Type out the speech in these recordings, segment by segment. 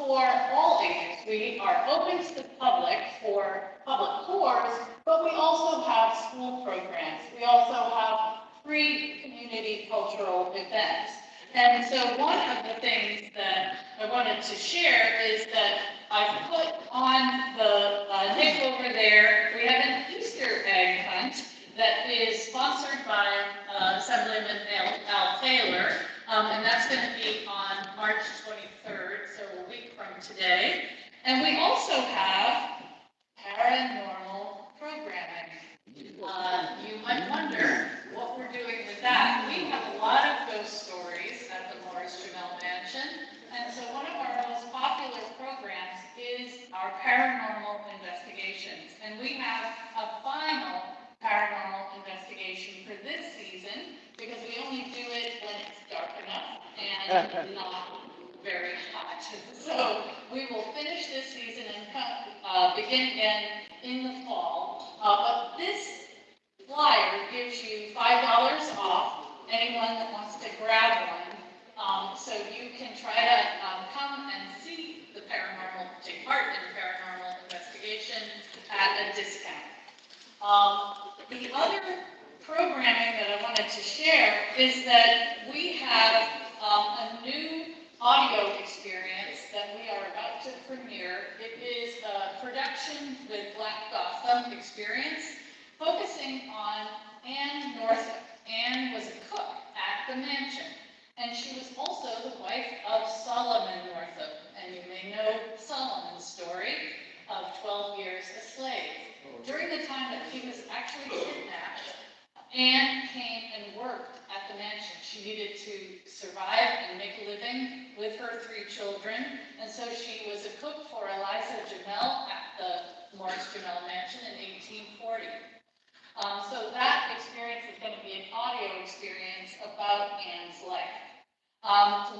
for all ages. We are open to the public for public tours, but we also have school programs. We also have free community cultural events. And so one of the things that I wanted to share is that I've put on the nick over there, we have an Easter egg hunt that is sponsored by Assemblyman Al Taylor, and that's going to be on March 23rd, so a week from today. And we also have paranormal programming. You might wonder what we're doing with that. We have a lot of ghost stories at the Morris Jamel Mansion, and so one of our most popular programs is our paranormal investigations. And we have a final paranormal investigation for this season because we only do it when it's dark enough and not very hot. So we will finish this season and begin again in the fall. But this flyer gives you $5 off anyone that wants to grab one. So you can try to come and see the paranormal, take part in the paranormal investigation at a discount. The other programming that I wanted to share is that we have a new audio experience that we are about to premiere. It is a production with Black Gotham Experience, focusing on Anne Northup. Anne was a cook at the mansion, and she was also the wife of Solomon Northup. And you may know Solomon's story of 12 years a slave. During the time that he was actually kidnapped, Anne came and worked at the mansion. She needed to survive and make a living with her 3 children, and so she was a cook for Eliza Jamel at the Morris Jamel Mansion in 1840. So that experience is going to be an audio experience about Anne's life.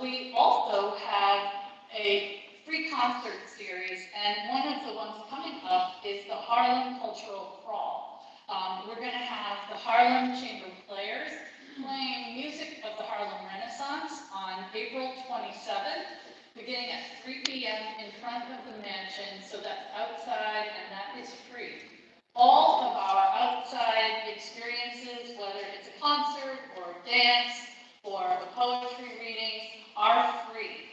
We also have a free concert series, and one of the ones coming up is the Harlem Cultural Crawl. We're going to have the Harlem Chamber Players playing music of the Harlem Renaissance on April 27th, beginning at 3 p.m. in front of the mansion, so that's outside and that is free. All of our outside experiences, whether it's a concert or a dance or a poetry reading, are free.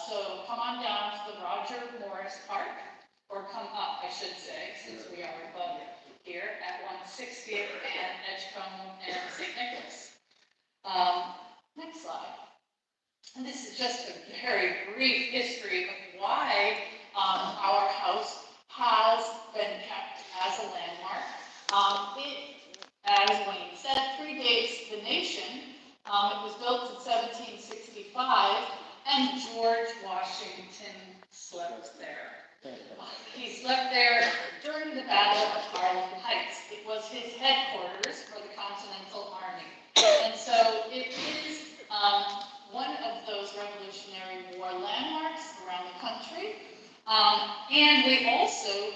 So come on down to the Roger Morris Park, or come up, I should say, since we are above here at 160th and Edgecombe and St. Nicholas. Next slide. And this is just a very brief history of why our house has been kept as a landmark. It, as Wayne said, predates the nation. It was built in 1765, and George Washington slept there. He slept there during the Battle of Harlem Heights. It was his headquarters for the Continental Army. And so it is one of those Revolutionary War landmarks around the country. And we also,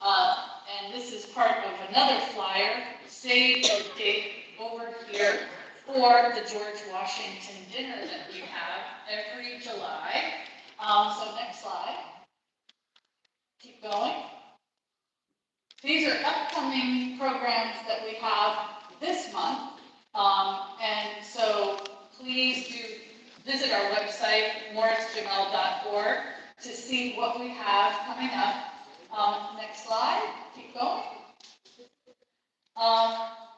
and this is part of another flyer, save a date over here for the George Washington dinner that we have every July. So next slide. Keep going. These are upcoming programs that we have this month. And so please do visit our website, morrisjamel.org, to see what we have coming up. Next slide. Keep going.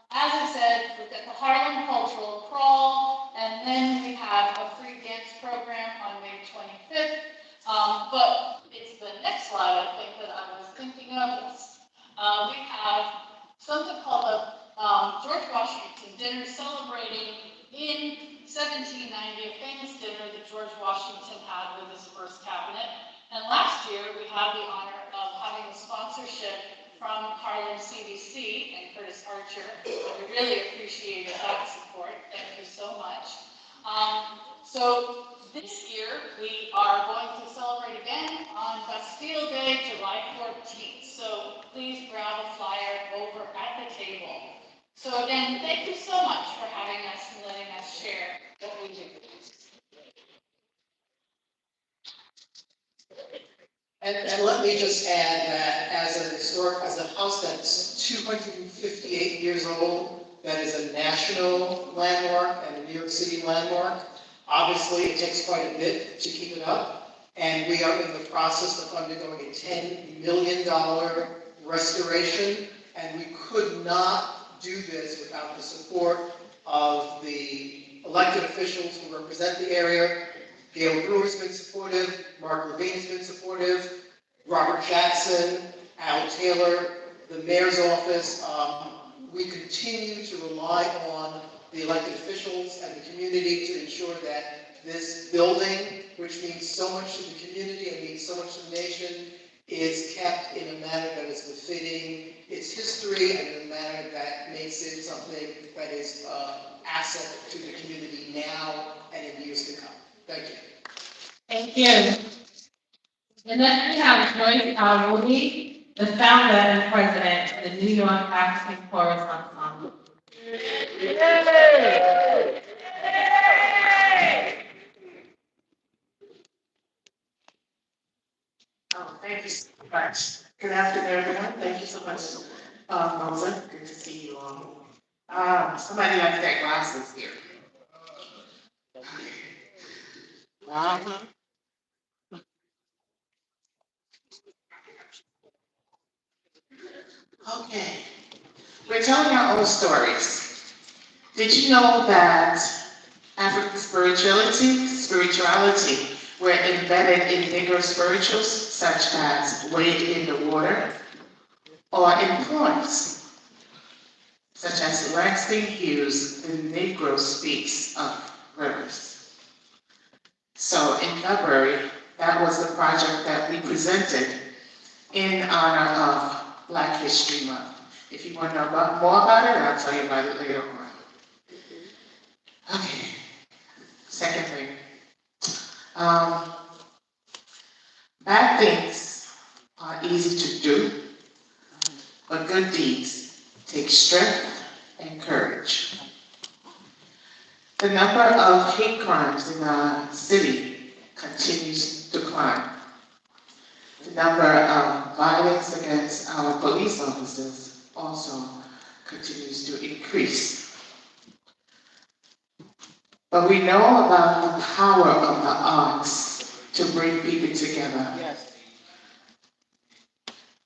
As I said, we've got the Harlem Cultural Crawl, and then we have a free dance program on May 25th. But it's the next slide, I think, that I was thinking of. We have something called the George Washington Dinner, celebrating in 1790 a famous dinner that George Washington had with his first cabinet. And last year, we had the honor of having a sponsorship from Harlem CDC and Curtis Archer. We really appreciated that support. Thank you so much. So this year, we are going to celebrate again on Bastille Day, July 14th. So please grab a flyer over at the table. So again, thank you so much for having us and letting us share what we do. And let me just add that as a house that's 258 years old, that is a national landmark and a New York City landmark. Obviously, it takes quite a bit to keep it up, and we are in the process of undergoing a $10 million restoration, and we could not do this without the support of the elected officials who represent the area. Gail Brewer's been supportive, Mark Levine's been supportive, Robert Jackson, Al Taylor, the mayor's office. We continue to rely on the elected officials and the community to ensure that this building, which means so much to the community and means so much to the nation, is kept in a manner that is befitting its history and in a manner that makes it something that is asset to the community now and in years to come. Thank you. Thank you. And then we have Joyce Alwoody, the founder and president of the New York African Chorus Ensemble. Oh, thank you so much. Good afternoon, everyone. Thank you so much, Voza. Good to see you all. Somebody left their glasses here. Uh-huh. Okay. We're telling our own stories. Did you know that African spirituality were embedded in Negro spirituals such as Wade in the Water, or in poems such as Langston Hughes' The Negro Speaks of Rivers. So in February, that was the project that we presented in honor of Black History Month. If you want to know more about it, I'll tell you about it later on. Okay, second thing. Bad things are easy to do, but good deeds take strength and courage. The number of hate crimes in our city continues to climb. The number of violence against our police officers also continues to increase. But we know about the power of the arts to bring people together. Yes.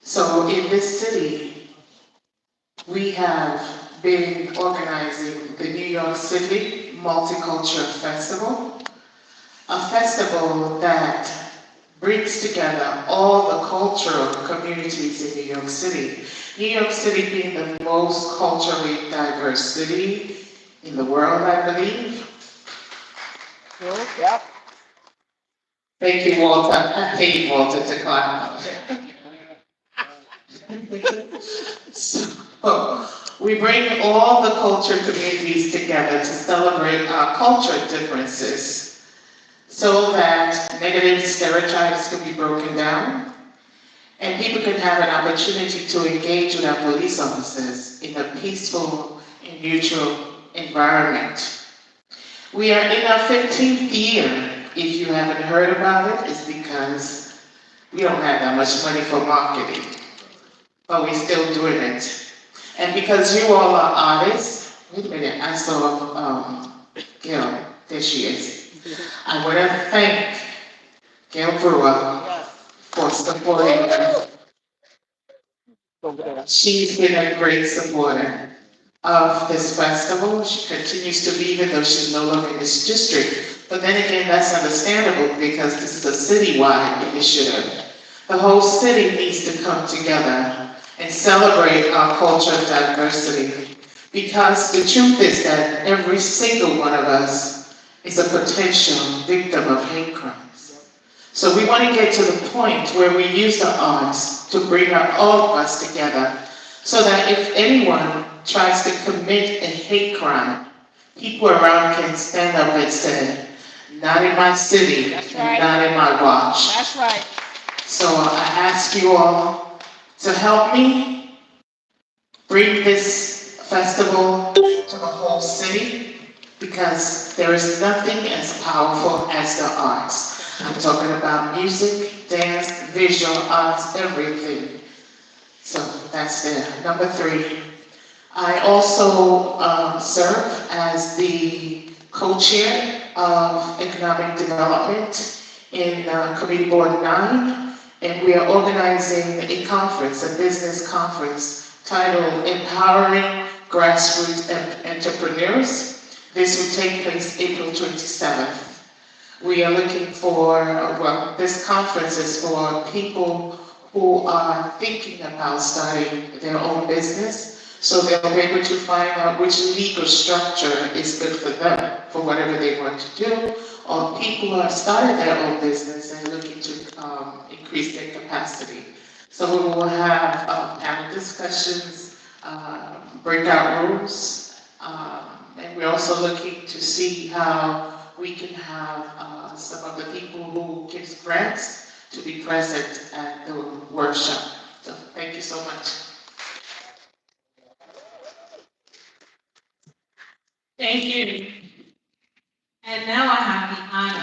So in this city, we have been organizing the New York City Multicultural Festival, a festival that brings together all the cultural communities in New York City. New York City being the most culturally diverse city in the world, I believe. Yep. Thank you, Walter. I paid Walter to clap. So, we bring all the culture communities together to celebrate our cultural differences so that negative stereotypes can be broken down and people can have an opportunity to engage with our police officers in a peaceful and neutral environment. We are in our 15th year. If you haven't heard about it, it's because we don't have that much money for marketing, but we're still doing it. And because you all are artists, wait a minute, I saw Gail, there she is. I want to thank Gail Brewer for supporting us. She's been a great supporter of this festival. She continues to be, even though she's no longer in this district. But then again, that's understandable because this is a citywide initiative. The whole city needs to come together and celebrate our cultural diversity, because the truth is that every single one of us is a potential victim of hate crimes. So we want to get to the point where we use the arts to bring all of us together, so that if anyone tries to commit a hate crime, people around can stand up and say, not in my city, That's right. Not in my watch. That's right. So I ask you all to help me bring this festival to the whole city. because there is nothing as powerful as the arts. I'm talking about music, dance, visual arts, everything. So that's there. Number 3, I also serve as the co-chair of economic development in Committee Board 9, and we are organizing a conference, a business conference titled Empowering Grassroots Entrepreneurs. This will take place April 27th. We are looking for, well, this conference is for people who are thinking about starting their own business, so they'll be able to find out which legal structure is good for them, for whatever they want to do, or people who have started their own business and looking to increase their capacity. So we will have panel discussions, breakout rooms, and we're also looking to see how we can have some of the people who give grants to be present at the workshop. So thank you so much. Thank you. And now I have the honor